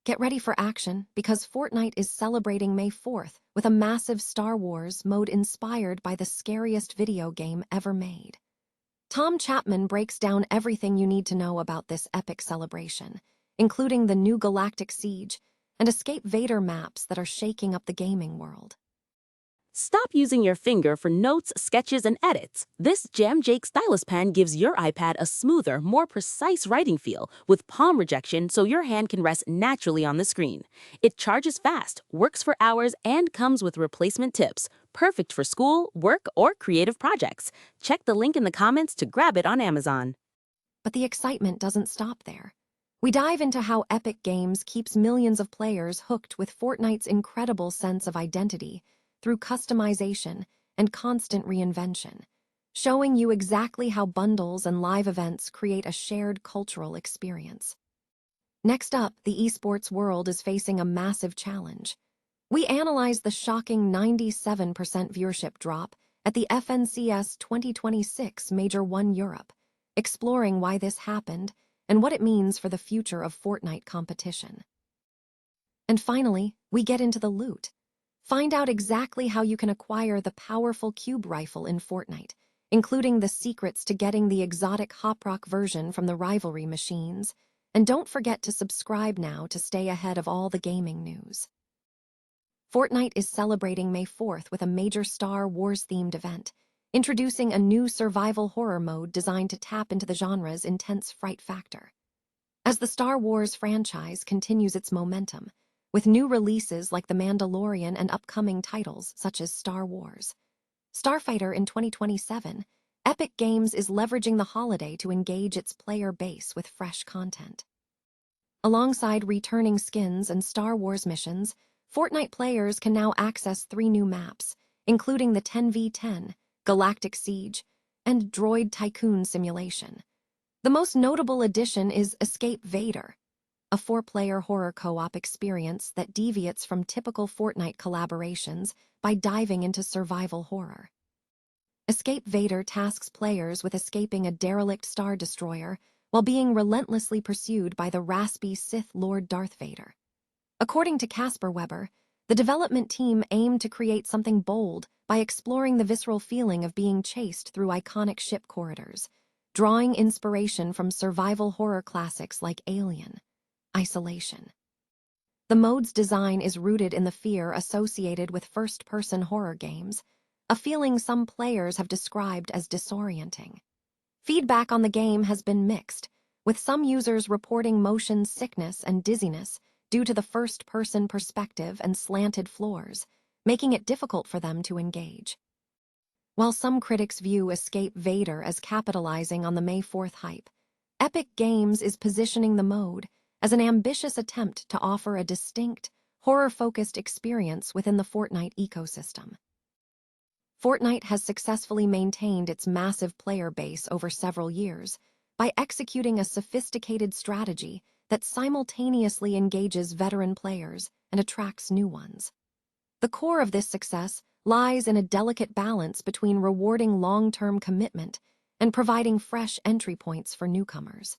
Get ready for action because Fortnite is celebrating May 4th with a massive Star Wars mode inspired by the scariest video game ever made. Tom Chapman breaks down everything you need to know about this epic celebration, including the new Galactic Siege and Escape Vader maps that are shaking up the gaming world. Stop using your finger for notes, sketches, and edits. This Jam Jake stylus pen gives your iPad a smoother, more precise writing feel with palm rejection so your hand can rest naturally on the screen. It charges fast, works for hours, and comes with replacement tips. Perfect for school, work, or creative projects. Check the link in the comments to grab it on Amazon. But the excitement doesn't stop there. We dive into how Epic Games keeps millions of players hooked with Fortnite's incredible sense of identity through customization and constant reinvention, showing you exactly how bundles and live events create a shared cultural experience. Next up, the esports world is facing a massive challenge. We analyze the shocking 97% viewership drop at the FNCS 2026 Major 1 Europe, exploring why this happened and what it means for the future of Fortnite competition. And finally, we get into the loot. Find out exactly how you can acquire the powerful cube rifle in Fortnite, including the secrets to getting the exotic Hoprock version from the rivalry machines. And don't forget to subscribe now to stay ahead of all the gaming news. Fortnite is celebrating May 4th with a major Star Wars-themed event, introducing a new survival horror mode designed to tap into the genre's intense fright factor. As the Star Wars franchise continues its momentum, with new releases like The Mandalorian and upcoming titles such as Star Wars Starfighter in 2027, Epic Games is leveraging the holiday to engage its player base with fresh content. Alongside returning skins and Star Wars missions, Fortnite players can now access 3 new maps, including the 10v10, Galactic Siege, and Droid Tycoon Simulation. The most notable addition is Escape Vader, a 4-player horror co-op experience that deviates from typical Fortnite collaborations by diving into survival horror. Escape Vader tasks players with escaping a derelict Star Destroyer while being relentlessly pursued by the raspy Sith Lord Darth Vader. According to Casper Weber, the development team aimed to create something bold by exploring the visceral feeling of being chased through iconic ship corridors, drawing inspiration from survival horror classics like Alien. Isolation. The mode's design is rooted in the fear associated with first-person horror games, a feeling some players have described as disorienting. Feedback on the game has been mixed, with some users reporting motion sickness and dizziness due to the first-person perspective and slanted floors, making it difficult for them to engage. While some critics view Escape Vader as capitalizing on the May 4th hype, Epic Games is positioning the mode as an ambitious attempt to offer a distinct, horror-focused experience within the Fortnite ecosystem. Fortnite has successfully maintained its massive player base over several years by executing a sophisticated strategy that simultaneously engages veteran players and attracts new ones. The core of this success lies in a delicate balance between rewarding long-term commitment and providing fresh entry points for newcomers.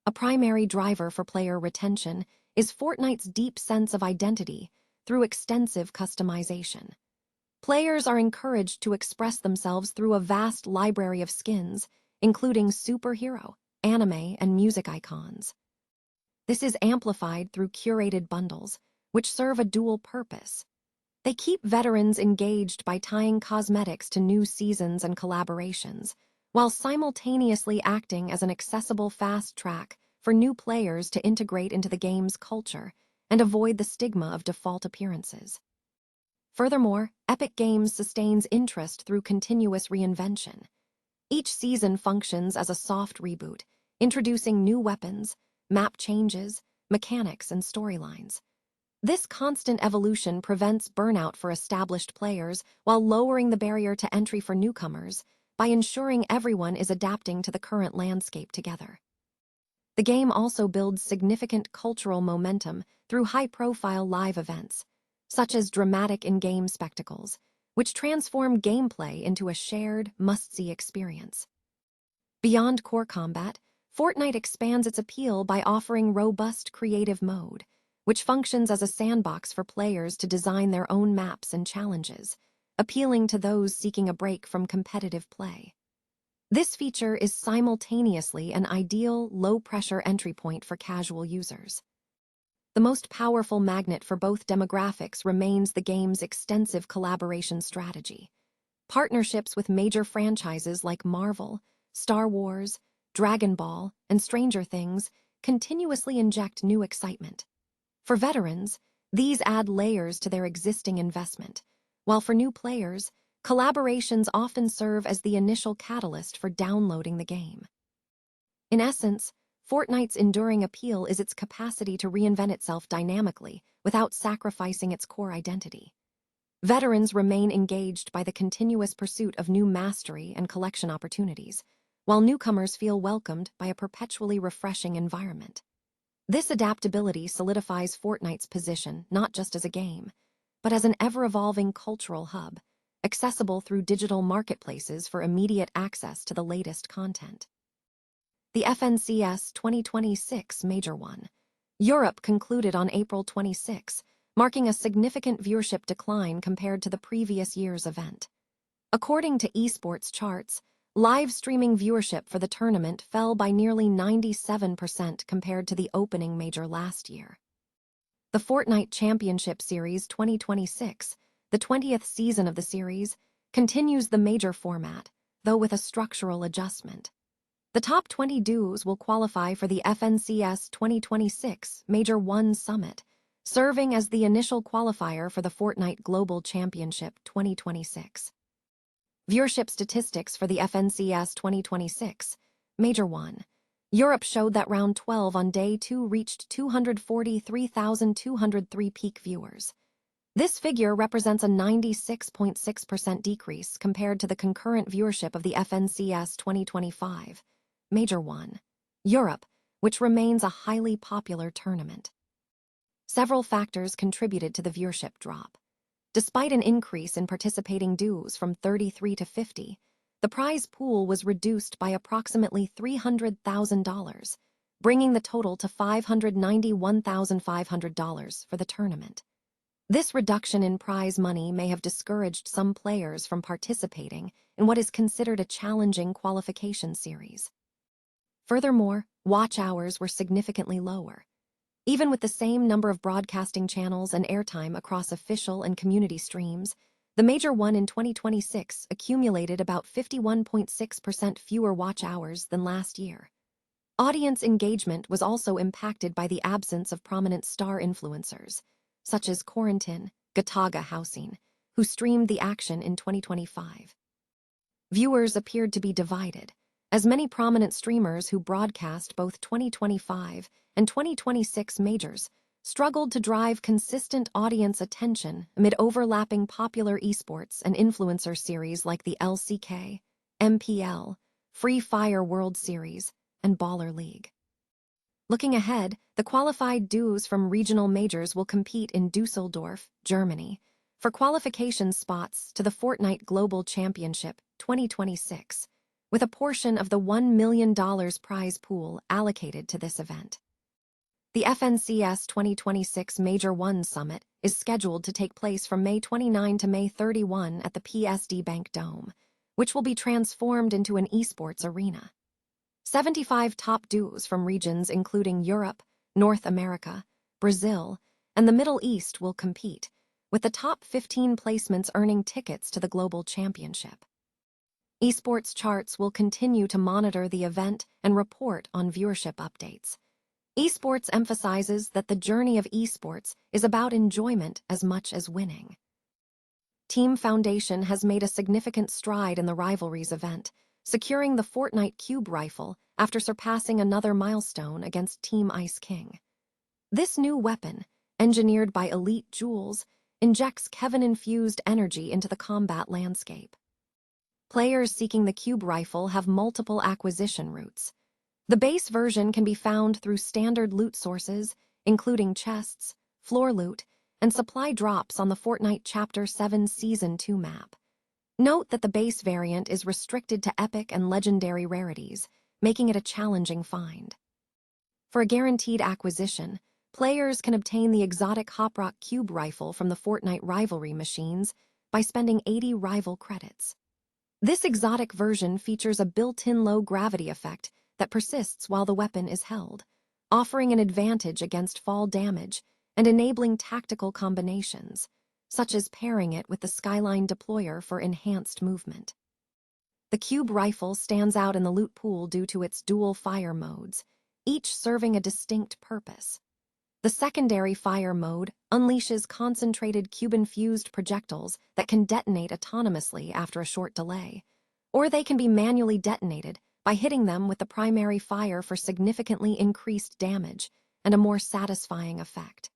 A primary driver for player retention is Fortnite's deep sense of identity through extensive customization. Players are encouraged to express themselves through a vast library of skins, including superhero, anime, and music icons. This is amplified through curated bundles, which serve a dual purpose. They keep veterans engaged by tying cosmetics to new seasons and collaborations, while simultaneously acting as an accessible fast track for new players to integrate into the game's culture and avoid the stigma of default appearances. Furthermore, Epic Games sustains interest through continuous reinvention. Each season functions as a soft reboot, introducing new weapons, map changes, mechanics, and storylines. This constant evolution prevents burnout for established players while lowering the barrier to entry for newcomers by ensuring everyone is adapting to the current landscape together. The game also builds significant cultural momentum through high-profile live events, such as dramatic in-game spectacles, which transform gameplay into a shared, must-see experience. Beyond core combat, Fortnite expands its appeal by offering robust creative mode, which functions as a sandbox for players to design their own maps and challenges, appealing to those seeking a break from competitive play. This feature is simultaneously an ideal, low-pressure entry point for casual users. The most powerful magnet for both demographics remains the game's extensive collaboration strategy. Partnerships with major franchises like Marvel, Star Wars, Dragon Ball, and Stranger Things continuously inject new excitement. For veterans, these add layers to their existing investment, while for new players, collaborations often serve as the initial catalyst for downloading the game. In essence, Fortnite's enduring appeal is its capacity to reinvent itself dynamically without sacrificing its core identity. Veterans remain engaged by the continuous pursuit of new mastery and collection opportunities, while newcomers feel welcomed by a perpetually refreshing environment. This adaptability solidifies Fortnite's position not just as a game, but as an ever-evolving cultural hub, accessible through digital marketplaces for immediate access to the latest content. The FNCS 2026 Major 1. Europe concluded on April 26, marking a significant viewership decline compared to the previous year's event. According to Esports charts, live streaming viewership for the tournament fell by nearly 97% compared to the opening major last year. The Fortnite Championship Series 2026, the 20th season of the series, continues the major format, though with a structural adjustment. The top 20 duos will qualify for the FNCS 2026 Major 1 Summit, serving as the initial qualifier for the Fortnite Global Championship 2026. Viewership statistics for the FNCS 2026 Major 1. Europe showed that round 12 on day 2 reached 243,203 peak viewers. This figure represents a 96.6% decrease compared to the concurrent viewership of the FNCS 2025 Major 1 Europe, which remains a highly popular tournament. Several factors contributed to the viewership drop. Despite an increase in participating duos from 33 to 50, the prize pool was reduced by approximately $300,000, bringing the total to $591,500 for the tournament. This reduction in prize money may have discouraged some players from participating in what is considered a challenging qualification series. Furthermore, watch hours were significantly lower. Even with the same number of broadcasting channels and airtime across official and community streams, the Major 1 in 2026 accumulated about 51.6% fewer watch hours than last year. Audience engagement was also impacted by the absence of prominent star influencers, such as Quarantine, Gataga Housing, who streamed the action in 2025. Viewers appeared to be divided, as many prominent streamers who broadcast both 2025 and 2026 majors struggled to drive consistent audience attention amid overlapping popular esports and influencer series like the LCK, MPL, Free Fire World Series, and Baller League. Looking ahead, the qualified duos from regional majors will compete in Dusseldorf, Germany, for qualification spots to the Fortnite Global Championship 2026, with a portion of the $1 million prize pool allocated to this event. The FNCS 2026 Major 1 Summit is scheduled to take place from May 29 to May 31 at the PSD Bank Dome, which will be transformed into an esports arena. 75 top duos from regions including Europe, North America, Brazil, and the Middle East will compete, with the top 15 placements earning tickets to the Global Championship. Esports charts will continue to monitor the event and report on viewership updates. Esports emphasizes that the journey of esports is about enjoyment as much as winning. Team Foundation has made a significant stride in the Rivalries event, securing the Fortnite Cube Rifle after surpassing another milestone against Team Ice King. This new weapon, engineered by Elite Jewels, injects Kevin-infused energy into the combat landscape. Players seeking the Cube Rifle have multiple acquisition routes. The base version can be found through standard loot sources, including chests, floor loot, and supply drops on the Fortnite Chapter 7 Season 2 map. Note that the base variant is restricted to epic and legendary rarities, making it a challenging find. For a guaranteed acquisition, Players can obtain the exotic Hop Rock Cube rifle from the Fortnite rivalry machines by spending 80 rival credits. This exotic version features a built-in low-gravity effect that persists while the weapon is held, offering an advantage against fall damage and enabling tactical combinations, such as pairing it with the Skyline deployer for enhanced movement. The Cube rifle stands out in the loot pool due to its dual fire modes, each serving a distinct purpose. The secondary fire mode unleashes concentrated cube-infused projectiles that can detonate autonomously after a short delay, or they can be manually detonated by hitting them with the primary fire for significantly increased damage and a more satisfying effect.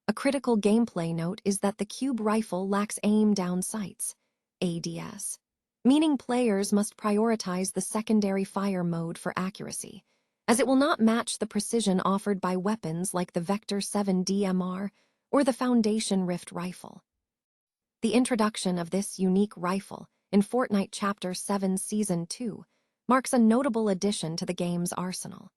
A critical gameplay note is that the Cube rifle lacks aim down sights, ADS, meaning players must prioritize the secondary fire mode for accuracy, as it will not match the precision offered by weapons like the Vector 7 DMR or the Foundation Rift rifle. The introduction of this unique rifle in Fortnite Chapter 7 Season 2 marks a notable addition to the game's arsenal.